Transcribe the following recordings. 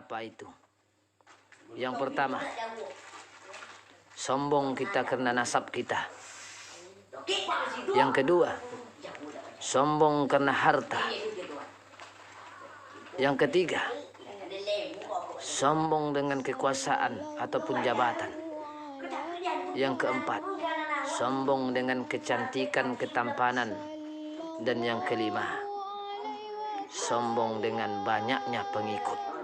apa itu? Yang pertama, sombong kita karena nasab kita. Yang kedua, sombong karena harta. Yang ketiga, sombong dengan kekuasaan ataupun jabatan. Yang keempat, sombong dengan kecantikan, ketampanan. Dan yang kelima, sombong dengan banyaknya pengikut.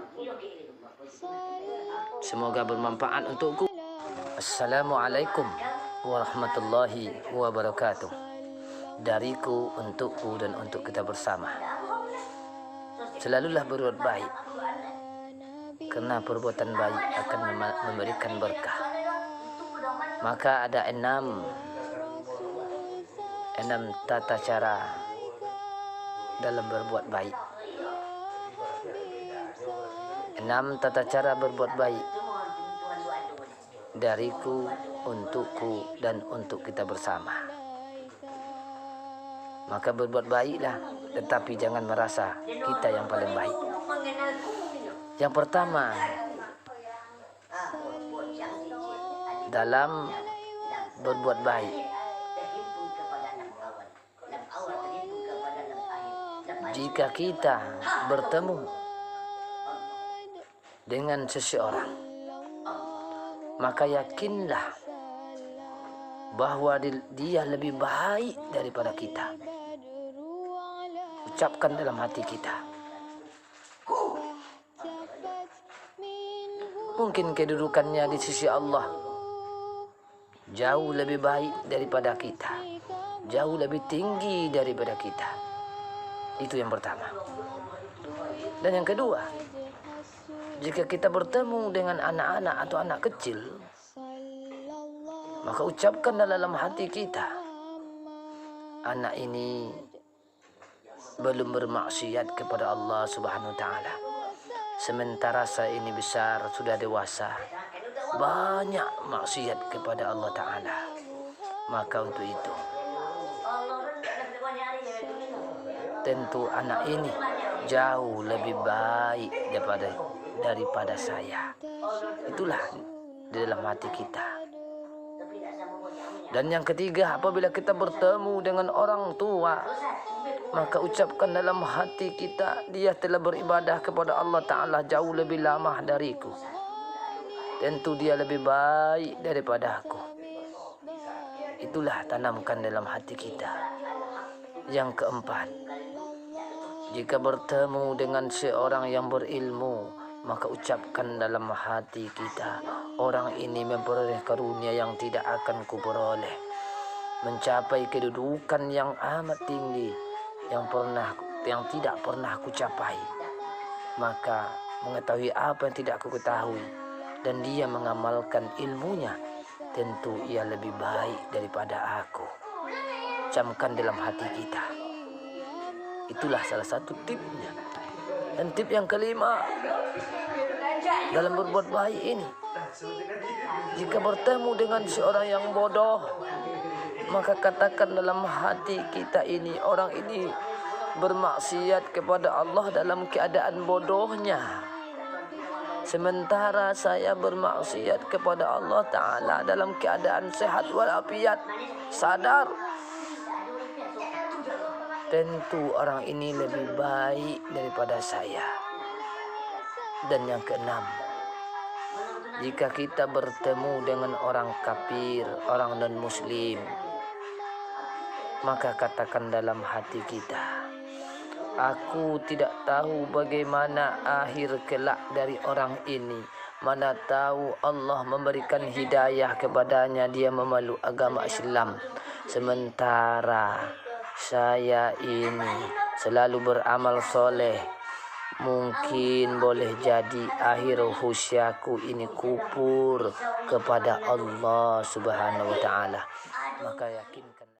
Semoga bermanfaat untukku. Assalamualaikum warahmatullahi wabarakatuh. Dariku, untukku, dan untuk kita bersama. Selalulah berbuat baik, karena perbuatan baik akan memberikan berkah. Maka ada enam tata cara dalam berbuat baik. 6 tata cara berbuat baik dariku, untukku, dan untuk kita bersama. Maka berbuat baiklah, tetapi jangan merasa kita yang paling baik. Yang pertama, dalam berbuat baik, jika kita bertemu dengan seseorang, maka yakinlah bahwa dia lebih baik daripada kita. Ucapkan dalam hati kita. Mungkin kedudukannya di sisi Allah jauh lebih baik daripada kita, jauh lebih tinggi daripada kita. Itu yang pertama. Dan yang kedua, jika kita bertemu dengan anak-anak atau anak kecil, maka ucapkan dalam hati kita, anak ini belum bermaksiat kepada Allah Subhanahu wa taala. Sementara saya ini besar, sudah dewasa, banyak maksiat kepada Allah taala. Maka untuk itu, tentu anak ini jauh lebih baik daripada saya. Itulah di dalam hati kita. Dan yang ketiga, apabila kita bertemu dengan orang tua, maka ucapkan dalam hati kita, dia telah beribadah kepada Allah Ta'ala jauh lebih lama dariku. Tentu dia lebih baik daripada aku. Itulah tanamkan dalam hati kita. Yang keempat, jika bertemu dengan seorang yang berilmu, maka ucapkan dalam hati kita, orang ini memperoleh karunia yang tidak akan kuperoleh, mencapai kedudukan yang amat tinggi yang tidak pernah kucapai. Maka mengetahui apa yang tidak aku ketahui, dan dia mengamalkan ilmunya, tentu ia lebih baik daripada aku. Camkan dalam hati kita. Itulah salah satu tipnya. Dan tip yang kelima dalam berbuat baik ini, jika bertemu dengan seorang yang bodoh, maka katakan dalam hati kita ini, orang ini bermaksiat kepada Allah dalam keadaan bodohnya, sementara saya bermaksiat kepada Allah Ta'ala dalam keadaan sehat walafiat, sadar. Tentu orang ini lebih baik daripada saya. Dan yang keenam, jika kita bertemu dengan orang kafir, orang non-muslim, maka katakan dalam hati kita, aku tidak tahu bagaimana akhir kelak dari orang ini. Mana tahu Allah memberikan hidayah kepadanya, dia memeluk agama Islam. Sementara saya ini selalu beramal soleh. Mungkin boleh jadi akhir usiaku ini kupur kepada Allah Subhanahu wa taala. Maka yakinkan